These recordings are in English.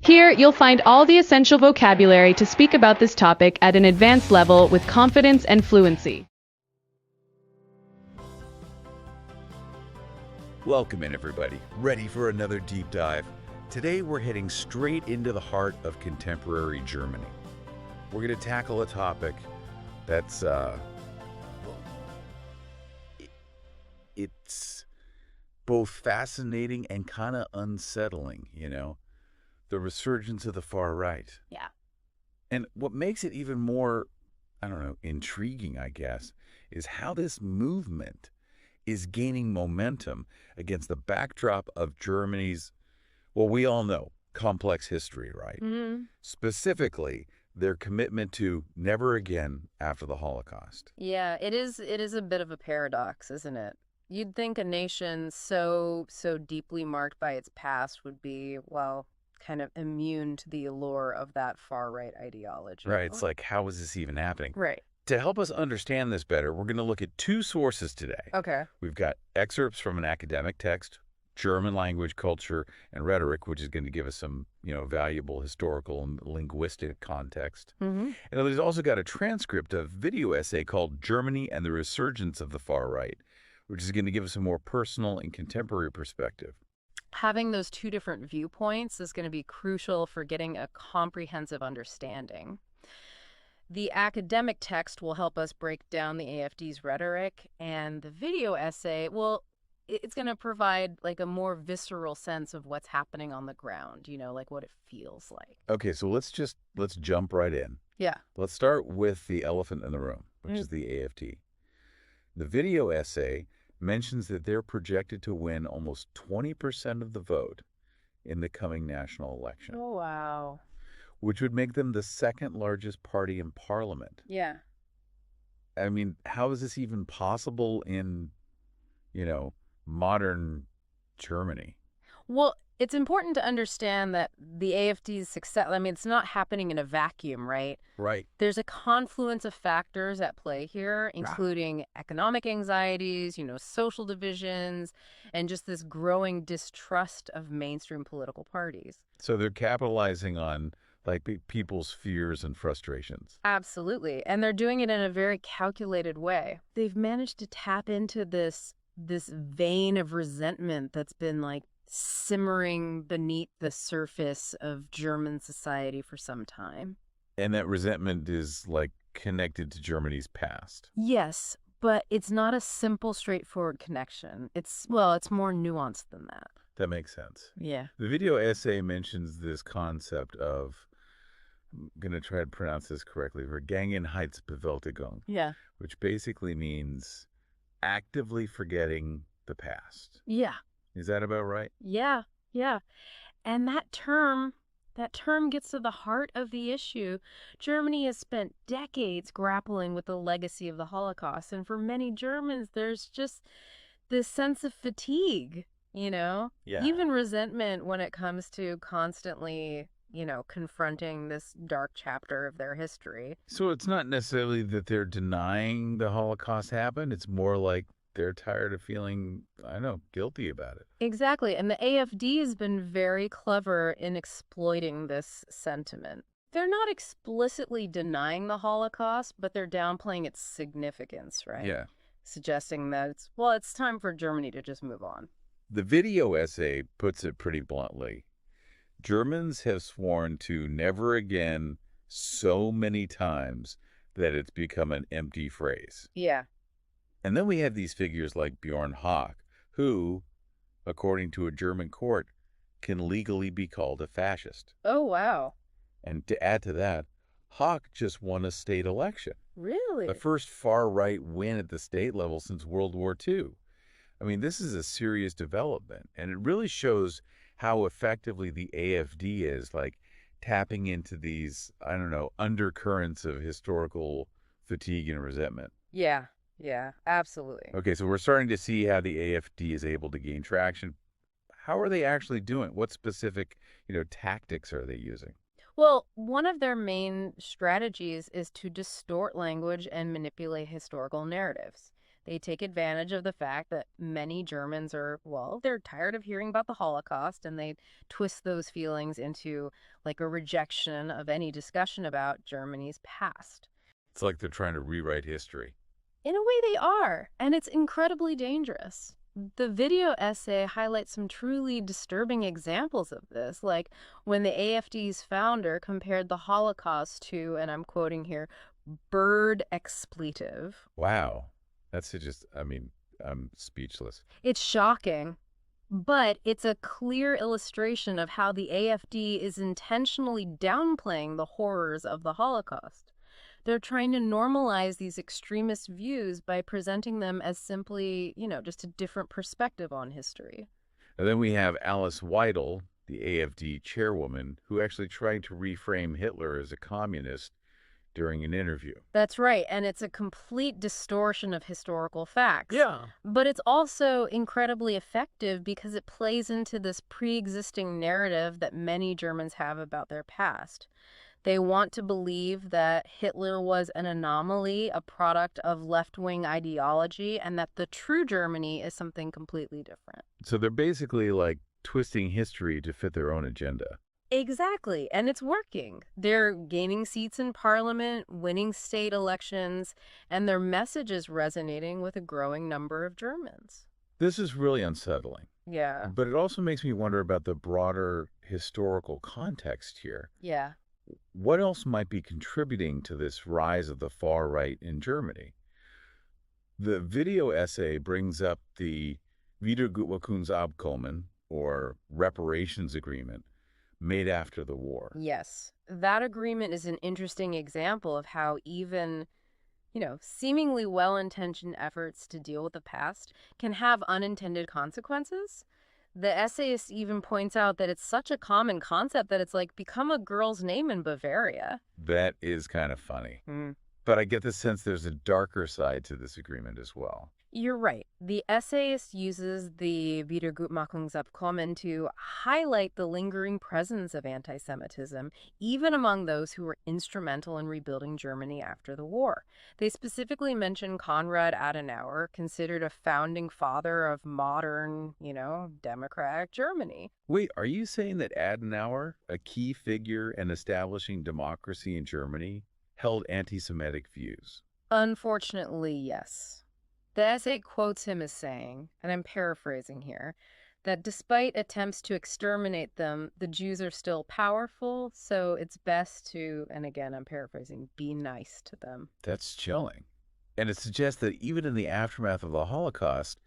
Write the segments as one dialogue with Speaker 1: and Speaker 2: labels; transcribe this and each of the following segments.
Speaker 1: Here, you'll find all the essential vocabulary to speak about this topic at an advanced level with confidence and fluency.
Speaker 2: Welcome in, everybody. Ready for another deep dive? Today, we're heading straight into the heart of contemporary Germany. We're going to tackle a topic that's, it's both fascinating and kind of unsettling, the resurgence of the far right.
Speaker 3: Yeah.
Speaker 2: And what makes it even more, intriguing, I guess, is how this movement is gaining momentum against the backdrop of Germany's, well, we all know, complex history, right?
Speaker 3: Mm-hmm.
Speaker 2: Specifically, their commitment to never again after the Holocaust.
Speaker 3: Yeah, it is a bit of a paradox, isn't it? You'd think a nation so deeply marked by its past would be, well, kind of immune to the allure of that far-right ideology.
Speaker 2: Right. It's like, how is this even happening?
Speaker 3: Right.
Speaker 2: To help us understand this better, we're going to look at two sources today.
Speaker 3: Okay.
Speaker 2: We've got excerpts from an academic text, German language, culture, and rhetoric, which is going to give us some, valuable historical and linguistic context.
Speaker 3: Mm-hmm.
Speaker 2: And then there's also got a transcript of video essay called Germany and the Resurgence of the Far Right, which is going to give us a more personal and contemporary perspective.
Speaker 3: Having those two different viewpoints is going to be crucial for getting a comprehensive understanding. The academic text will help us break down the AfD's rhetoric, and the video essay, well, it's going to provide like a more visceral sense of what's happening on the ground, like what it feels like.
Speaker 2: Okay, so let's jump right in.
Speaker 3: Yeah.
Speaker 2: Let's start with the elephant in the room, which is the AfD. The video essay mentions that they're projected to win almost 20% of the vote in the coming national election.
Speaker 3: Oh, wow.
Speaker 2: Which would make them the second largest party in parliament.
Speaker 3: Yeah.
Speaker 2: I mean, how is this even possible in, modern Germany?
Speaker 3: Well, it's important to understand that the AfD's success, it's not happening in a vacuum, right?
Speaker 2: Right.
Speaker 3: There's a confluence of factors at play here, including economic anxieties, social divisions, and just this growing distrust of mainstream political parties.
Speaker 2: So they're capitalizing on people's fears and frustrations.
Speaker 3: Absolutely. And they're doing it in a very calculated way. They've managed to tap into this vein of resentment that's been simmering beneath the surface of German society for some time.
Speaker 2: And that resentment is connected to Germany's past.
Speaker 3: Yes, but it's not a simple, straightforward connection. It's more nuanced than that.
Speaker 2: That makes sense.
Speaker 3: Yeah.
Speaker 2: The video essay mentions this concept of, I'm going to try to pronounce this correctly, Vergangenheitsbewältigung.
Speaker 3: Yeah.
Speaker 2: Which basically means actively forgetting the past.
Speaker 3: Yeah.
Speaker 2: Is that about right?
Speaker 3: Yeah. And that term gets to the heart of the issue. Germany has spent decades grappling with the legacy of the Holocaust. And for many Germans, there's just this sense of fatigue,
Speaker 2: Yeah.
Speaker 3: Even resentment when it comes to constantly, confronting this dark chapter of their history.
Speaker 2: So it's not necessarily that they're denying the Holocaust happened. It's more like they're tired of feeling, guilty about it.
Speaker 3: Exactly. And the AfD has been very clever in exploiting this sentiment. They're not explicitly denying the Holocaust, but they're downplaying its significance, right?
Speaker 2: Yeah.
Speaker 3: Suggesting that it's time for Germany to just move on.
Speaker 2: The video essay puts it pretty bluntly. Germans have sworn to never again so many times that it's become an empty phrase.
Speaker 3: Yeah.
Speaker 2: And then we have these figures like Bjorn Höcke, who, according to a German court, can legally be called a fascist.
Speaker 3: Oh, wow.
Speaker 2: And to add to that, Höcke just won a state election.
Speaker 3: Really?
Speaker 2: The first far-right win at the state level since World War II. This is a serious development, and it really shows how effectively the AfD is, tapping into these, undercurrents of historical fatigue and resentment.
Speaker 3: Yeah, absolutely.
Speaker 2: Okay, so we're starting to see how the AfD is able to gain traction. How are they actually doing? What specific, tactics are they using?
Speaker 3: Well, one of their main strategies is to distort language and manipulate historical narratives. They take advantage of the fact that many Germans are, well, they're tired of hearing about the Holocaust, and they twist those feelings into like a rejection of any discussion about Germany's past.
Speaker 2: It's like they're trying to rewrite history.
Speaker 3: In a way, they are, and it's incredibly dangerous. The video essay highlights some truly disturbing examples of this, like when the AfD's founder compared the Holocaust to, and I'm quoting here, bird expletive.
Speaker 2: Wow. That's just, I'm speechless.
Speaker 3: It's shocking, but it's a clear illustration of how the AfD is intentionally downplaying the horrors of the Holocaust. They're trying to normalize these extremist views by presenting them as simply, just a different perspective on history.
Speaker 2: And then we have Alice Weidel, the AfD chairwoman, who actually tried to reframe Hitler as a communist during an interview.
Speaker 3: That's right, and it's a complete distortion of historical facts.
Speaker 4: Yeah.
Speaker 3: But it's also incredibly effective because it plays into this pre-existing narrative that many Germans have about their past. They want to believe that Hitler was an anomaly, a product of left-wing ideology, and that the true Germany is something completely different.
Speaker 2: So they're basically like twisting history to fit their own agenda.
Speaker 3: Exactly, and it's working. They're gaining seats in parliament, winning state elections, and their message is resonating with a growing number of Germans.
Speaker 2: This is really unsettling.
Speaker 3: Yeah.
Speaker 2: But it also makes me wonder about the broader historical context here.
Speaker 3: Yeah.
Speaker 2: What else might be contributing to this rise of the far right in Germany? The video essay brings up the Wiedergutmachungsabkommen, or reparations agreement, made after the war.
Speaker 3: Yes. That agreement is an interesting example of how even, seemingly well-intentioned efforts to deal with the past can have unintended consequences. The essayist even points out that it's such a common concept that it's like become a girl's name in Bavaria.
Speaker 2: That is kind of funny. But I get the sense there's a darker side to this agreement as well.
Speaker 3: You're right. The essayist uses the Wiedergutmachungsabkommen to highlight the lingering presence of anti-Semitism, even among those who were instrumental in rebuilding Germany after the war. They specifically mention Konrad Adenauer, considered a founding father of modern, democratic Germany.
Speaker 2: Wait, are you saying that Adenauer, a key figure in establishing democracy in Germany, held anti-Semitic views?
Speaker 3: Unfortunately, yes. The essay quotes him as saying, and I'm paraphrasing here, that despite attempts to exterminate them, the Jews are still powerful, so it's best to, and again I'm paraphrasing, be nice to them.
Speaker 2: That's chilling. And it suggests that even in the aftermath of the Holocaust,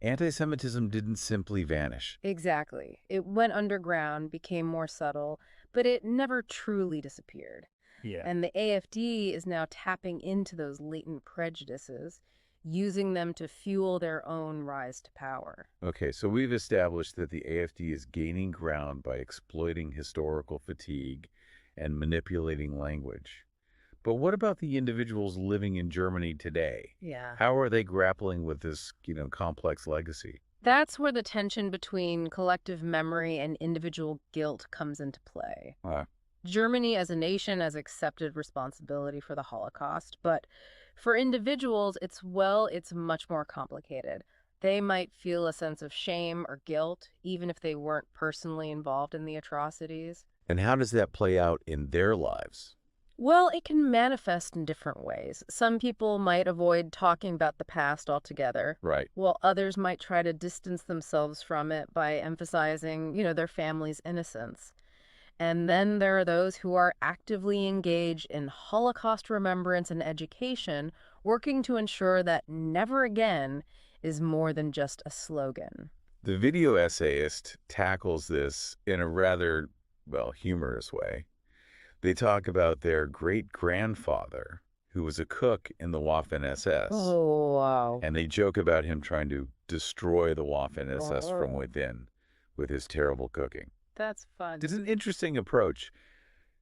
Speaker 2: anti-Semitism didn't simply vanish.
Speaker 3: Exactly. It went underground, became more subtle, but it never truly disappeared.
Speaker 4: Yeah.
Speaker 3: And the AfD is now tapping into those latent prejudices, using them to fuel their own rise to power.
Speaker 2: Okay, so we've established that the AfD is gaining ground by exploiting historical fatigue and manipulating language. But what about the individuals living in Germany today?
Speaker 3: Yeah.
Speaker 2: How are they grappling with this, complex legacy?
Speaker 3: That's where the tension between collective memory and individual guilt comes into play. Germany as a nation has accepted responsibility for the Holocaust, but for individuals, it's much more complicated. They might feel a sense of shame or guilt, even if they weren't personally involved in the atrocities.
Speaker 2: And how does that play out in their lives?
Speaker 3: Well, it can manifest in different ways. Some people might avoid talking about the past altogether,
Speaker 2: Right.
Speaker 3: while others might try to distance themselves from it by emphasizing, their family's innocence. And then there are those who are actively engaged in Holocaust remembrance and education, working to ensure that never again is more than just a slogan.
Speaker 2: The video essayist tackles this in a rather, humorous way. They talk about their great-grandfather, who was a cook in the Waffen-SS.
Speaker 3: Oh, wow.
Speaker 2: And they joke about him trying to destroy the Waffen-SS from within with his terrible cooking.
Speaker 3: That's fun.
Speaker 2: It's an interesting approach,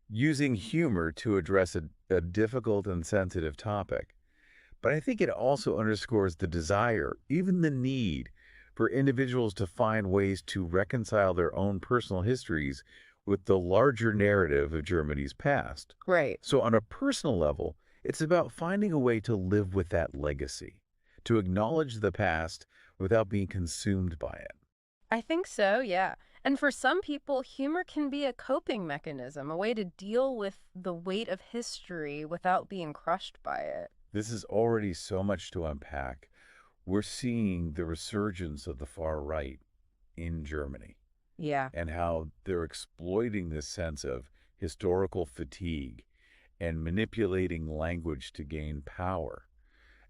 Speaker 2: using humor to address a difficult and sensitive topic. But I think it also underscores the desire, even the need, for individuals to find ways to reconcile their own personal histories with the larger narrative of Germany's past.
Speaker 3: Right.
Speaker 2: So on a personal level, it's about finding a way to live with that legacy, to acknowledge the past without being consumed by it.
Speaker 3: I think so, yeah. And for some people, humor can be a coping mechanism, a way to deal with the weight of history without being crushed by it.
Speaker 2: This is already so much to unpack. We're seeing the resurgence of the far right in Germany
Speaker 3: Yeah.
Speaker 2: and how they're exploiting this sense of historical fatigue and manipulating language to gain power.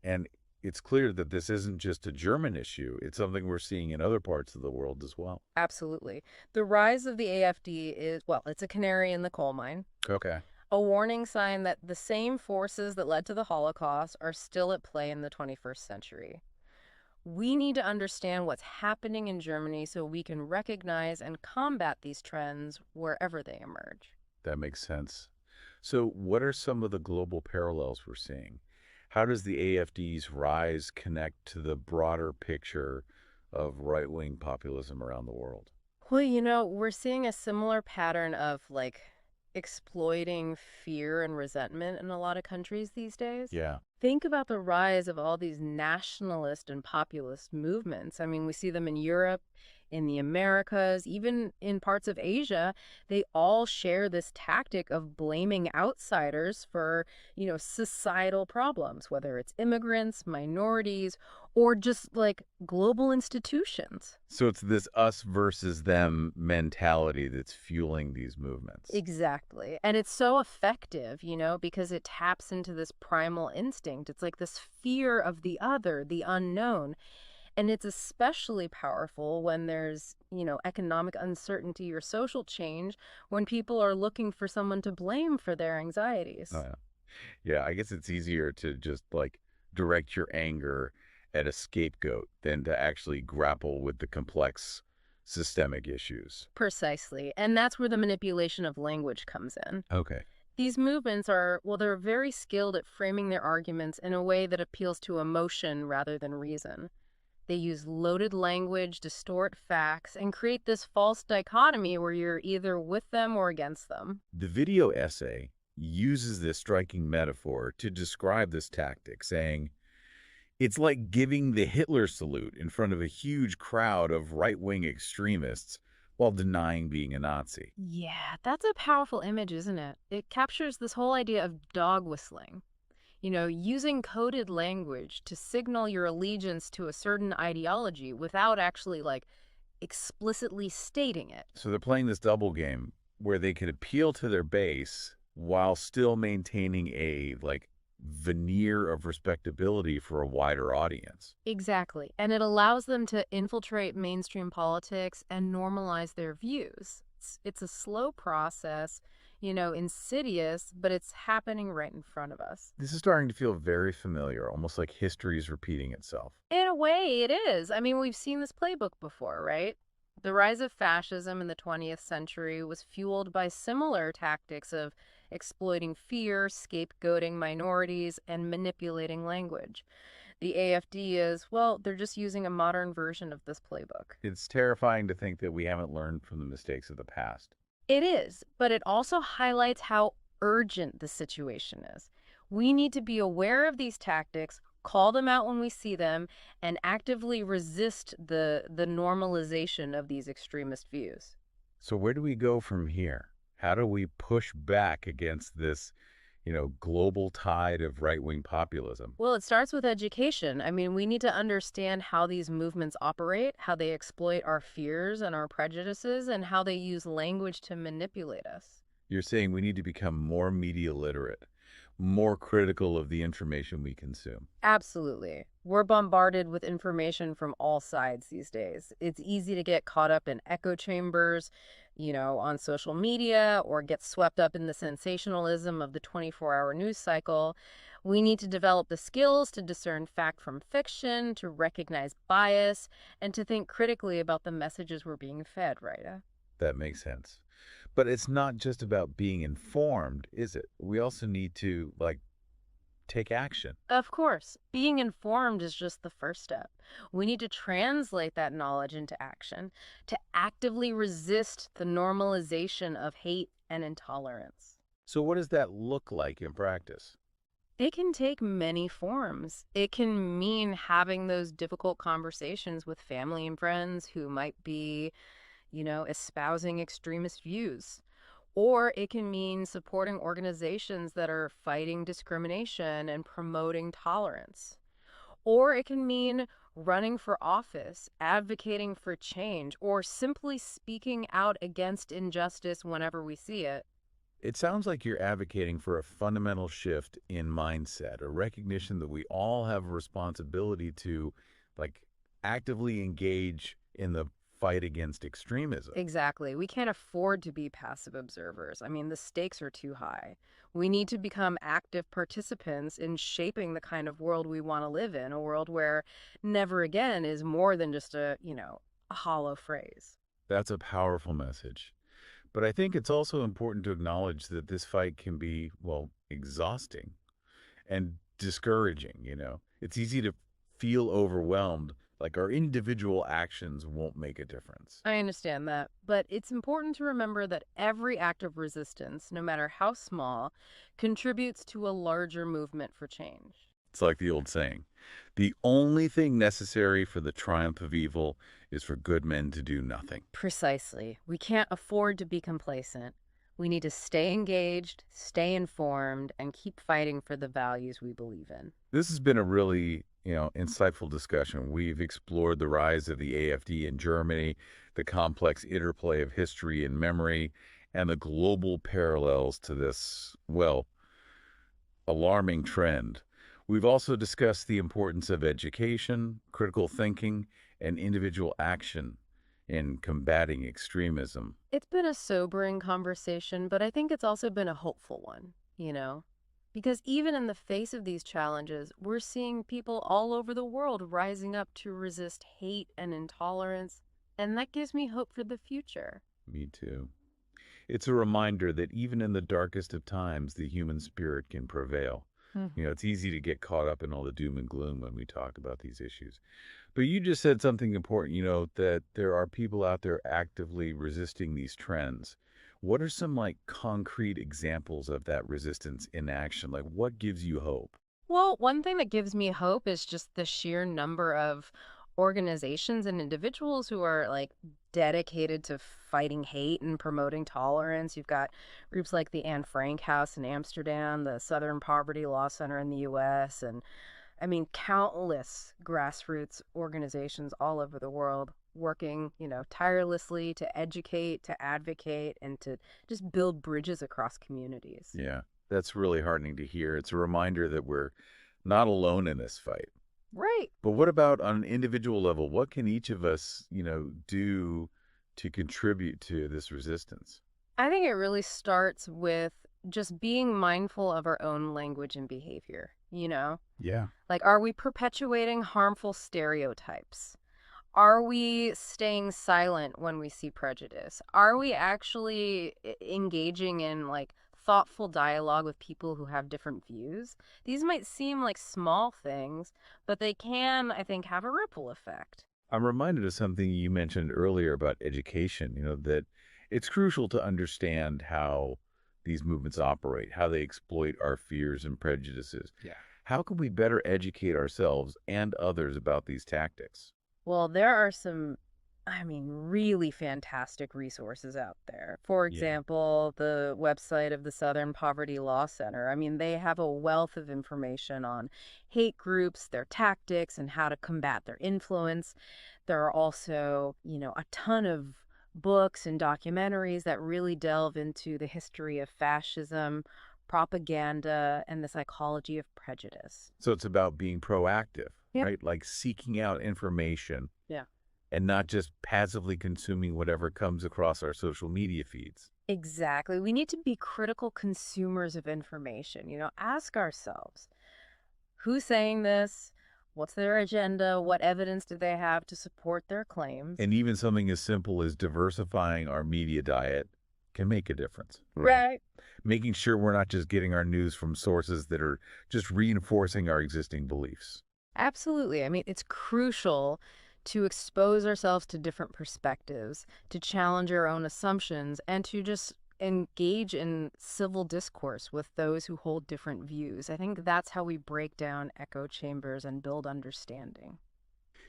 Speaker 2: And it's clear that this isn't just a German issue. It's something we're seeing in other parts of the world as well.
Speaker 3: Absolutely. The rise of the AFD is, well, it's a canary in the coal mine,
Speaker 2: Okay.
Speaker 3: a warning sign that the same forces that led to the Holocaust are still at play in the 21st century. We need to understand what's happening in Germany so we can recognize and combat these trends wherever they emerge.
Speaker 2: That makes sense. So what are some of the global parallels we're seeing? How does the AFD's rise connect to the broader picture of right-wing populism around the world?
Speaker 3: Well, we're seeing a similar pattern of exploiting fear and resentment in a lot of countries these days.
Speaker 2: Yeah.
Speaker 3: Think about the rise of all these nationalist and populist movements. I mean, we see them in Europe, in the Americas, even in parts of Asia. They all share this tactic of blaming outsiders for, societal problems, whether it's immigrants, minorities, or just global institutions.
Speaker 2: So it's this us versus them mentality that's fueling these movements.
Speaker 3: Exactly. And it's so effective, because it taps into this primal instinct. It's like this fear of the other, the unknown. And it's especially powerful when there's, economic uncertainty or social change, when people are looking for someone to blame for their anxieties.
Speaker 2: Oh, yeah. Yeah, I guess it's easier to just direct your anger at a scapegoat than to actually grapple with the complex systemic issues.
Speaker 3: Precisely. And that's where the manipulation of language comes in.
Speaker 2: Okay.
Speaker 3: These movements are, they're very skilled at framing their arguments in a way that appeals to emotion rather than reason. They use loaded language, distort facts, and create this false dichotomy where you're either with them or against them.
Speaker 2: The video essay uses this striking metaphor to describe this tactic, saying, it's like giving the Hitler salute in front of a huge crowd of right-wing extremists while denying being a Nazi.
Speaker 3: Yeah, that's a powerful image, isn't it? It captures this whole idea of dog whistling. Using coded language to signal your allegiance to a certain ideology without actually, explicitly stating it.
Speaker 2: So they're playing this double game where they can appeal to their base while still maintaining a, veneer of respectability for a wider audience.
Speaker 3: Exactly. And it allows them to infiltrate mainstream politics and normalize their views. It's a slow process, insidious, but it's happening right in front of us.
Speaker 2: This is starting to feel very familiar, almost like history is repeating itself.
Speaker 3: In a way, it is. I mean, we've seen this playbook before, right? The rise of fascism in the 20th century was fueled by similar tactics of exploiting fear, scapegoating minorities, and manipulating language. The AFD is, they're just using a modern version of this playbook.
Speaker 2: It's terrifying to think that we haven't learned from the mistakes of the past.
Speaker 3: It is, but it also highlights how urgent the situation is. We need to be aware of these tactics, call them out when we see them, and actively resist the normalization of these extremist views.
Speaker 2: So where do we go from here? How do we push back against this, global tide of right-wing populism?
Speaker 3: Well, it starts with education. I mean, we need to understand how these movements operate, how they exploit our fears and our prejudices, and how they use language to manipulate us.
Speaker 2: You're saying we need to become more media literate, more critical of the information we consume.
Speaker 3: Absolutely. We're bombarded with information from all sides these days. It's easy to get caught up in echo chambers, on social media, or get swept up in the sensationalism of the 24-hour news cycle. We need to develop the skills to discern fact from fiction, to recognize bias, and to think critically about the messages we're being fed, right?
Speaker 2: That makes sense. But it's not just about being informed, is it? We also need to, take action.
Speaker 3: Of course. Being informed is just the first step. We need to translate that knowledge into action, to actively resist the normalization of hate and intolerance.
Speaker 2: So what does that look like in practice?
Speaker 3: It can take many forms. It can mean having those difficult conversations with family and friends who might be, espousing extremist views. Or it can mean supporting organizations that are fighting discrimination and promoting tolerance. Or it can mean running for office, advocating for change, or simply speaking out against injustice whenever we see it.
Speaker 2: It sounds like you're advocating for a fundamental shift in mindset, a recognition that we all have a responsibility to, like, actively engage in the fight against extremism.
Speaker 3: Exactly. We can't afford to be passive observers. I mean, the stakes are too high. We need to become active participants in shaping the kind of world we want to live in, a world where never again is more than just a hollow phrase.
Speaker 2: That's a powerful message. But I think it's also important to acknowledge that this fight can be, well, exhausting and discouraging. It's easy to feel overwhelmed, like our individual actions won't make a difference.
Speaker 3: I understand that, but it's important to remember that every act of resistance, no matter how small, contributes to a larger movement for change.
Speaker 2: It's like the old saying, the only thing necessary for the triumph of evil is for good men to do nothing.
Speaker 3: Precisely. We can't afford to be complacent. We need to stay engaged, stay informed, and keep fighting for the values we believe in.
Speaker 2: This has been a really, insightful discussion. We've explored the rise of the AfD in Germany, the complex interplay of history and memory, and the global parallels to this, well, alarming trend. We've also discussed the importance of education, critical thinking, and individual action in combating extremism.
Speaker 3: It's been a sobering conversation, but I think it's also been a hopeful one, Because even in the face of these challenges, we're seeing people all over the world rising up to resist hate and intolerance, and that gives me hope for the future.
Speaker 2: Me too. It's a reminder that even in the darkest of times, the human spirit can prevail. It's easy to get caught up in all the doom and gloom when we talk about these issues. But you just said something important, that there are people out there actively resisting these trends. What are some concrete examples of that resistance in action? Like what gives you hope?
Speaker 3: Well, one thing that gives me hope is just the sheer number of organizations and individuals who are dedicated to fighting hate and promoting tolerance. You've got groups like the Anne Frank House in Amsterdam, the Southern Poverty Law Center in the US, and I mean countless grassroots organizations all over the world working, tirelessly to educate, to advocate, and to just build bridges across communities.
Speaker 2: Yeah, that's really heartening to hear. It's a reminder that we're not alone in this fight.
Speaker 3: Right.
Speaker 2: But what about on an individual level? What can each of us, do to contribute to this resistance?
Speaker 3: I think it really starts with just being mindful of our own language and behavior.
Speaker 2: Yeah.
Speaker 3: Like, are we perpetuating harmful stereotypes? Are we staying silent when we see prejudice? Are we actually engaging in thoughtful dialogue with people who have different views? These might seem like small things, but they can, I think, have a ripple effect.
Speaker 2: I'm reminded of something you mentioned earlier about education, that it's crucial to understand how these movements operate, how they exploit our fears and prejudices.
Speaker 4: Yeah.
Speaker 2: How can we better educate ourselves and others about these tactics?
Speaker 3: Well, there are some, really fantastic resources out there. For
Speaker 2: Yeah.
Speaker 3: example, the website of the Southern Poverty Law Center. They have a wealth of information on hate groups, their tactics, and how to combat their influence. There are also, a ton of books and documentaries that really delve into the history of fascism, propaganda, and the psychology of prejudice.
Speaker 2: So it's about being proactive,
Speaker 3: Yep.
Speaker 2: right? Like seeking out information
Speaker 3: Yeah.
Speaker 2: and not just passively consuming whatever comes across our social media feeds.
Speaker 3: Exactly. We need to be critical consumers of information. Ask ourselves, who's saying this? What's their agenda? What evidence do they have to support their claims?
Speaker 2: And even something as simple as diversifying our media diet can make a difference.
Speaker 3: Right.
Speaker 2: Making sure we're not just getting our news from sources that are just reinforcing our existing beliefs.
Speaker 3: Absolutely. It's crucial to expose ourselves to different perspectives, to challenge our own assumptions, and to just engage in civil discourse with those who hold different views. I think that's how we break down echo chambers and build understanding.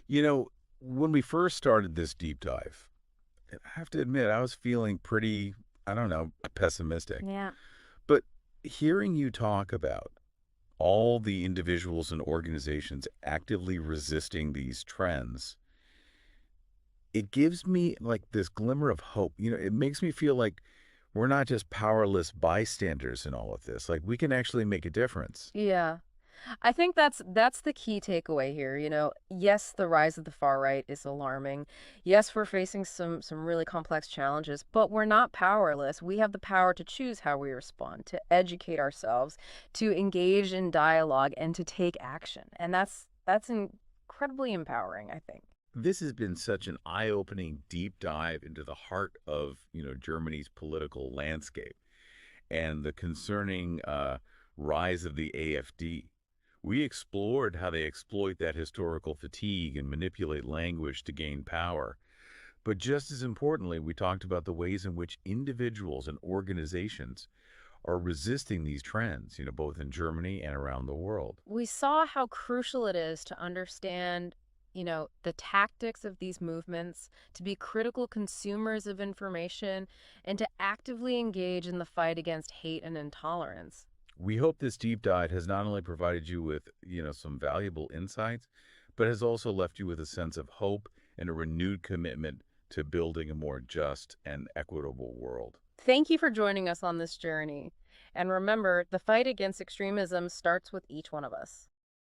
Speaker 2: You know, when we first started this deep dive, I have to admit, I was feeling pretty, I don't know, pessimistic.
Speaker 3: Yeah.
Speaker 2: But hearing you talk about all the individuals and organizations actively resisting these trends, it gives me like this glimmer of hope. It makes me feel like we're not just powerless bystanders in all of this. Like we can actually make a difference.
Speaker 3: Yeah. I think that's the key takeaway here. Yes, the rise of the far right is alarming. Yes, we're facing some really complex challenges, but we're not powerless. We have the power to choose how we respond, to educate ourselves, to engage in dialogue, and to take action. And that's incredibly empowering, I think.
Speaker 2: This has been such an eye-opening deep dive into the heart of, Germany's political landscape and the concerning rise of the AfD. We explored how they exploit that historical fatigue and manipulate language to gain power. But just as importantly, we talked about the ways in which individuals and organizations are resisting these trends, both in Germany and around the world.
Speaker 3: We saw how crucial it is to understand, the tactics of these movements, to be critical consumers of information, and to actively engage in the fight against hate and intolerance.
Speaker 2: We hope this deep dive has not only provided you with, some valuable insights, but has also left you with a sense of hope and a renewed commitment to building a more just and equitable world.
Speaker 3: Thank you for joining us on this journey. And remember, the fight against extremism starts with each one of us.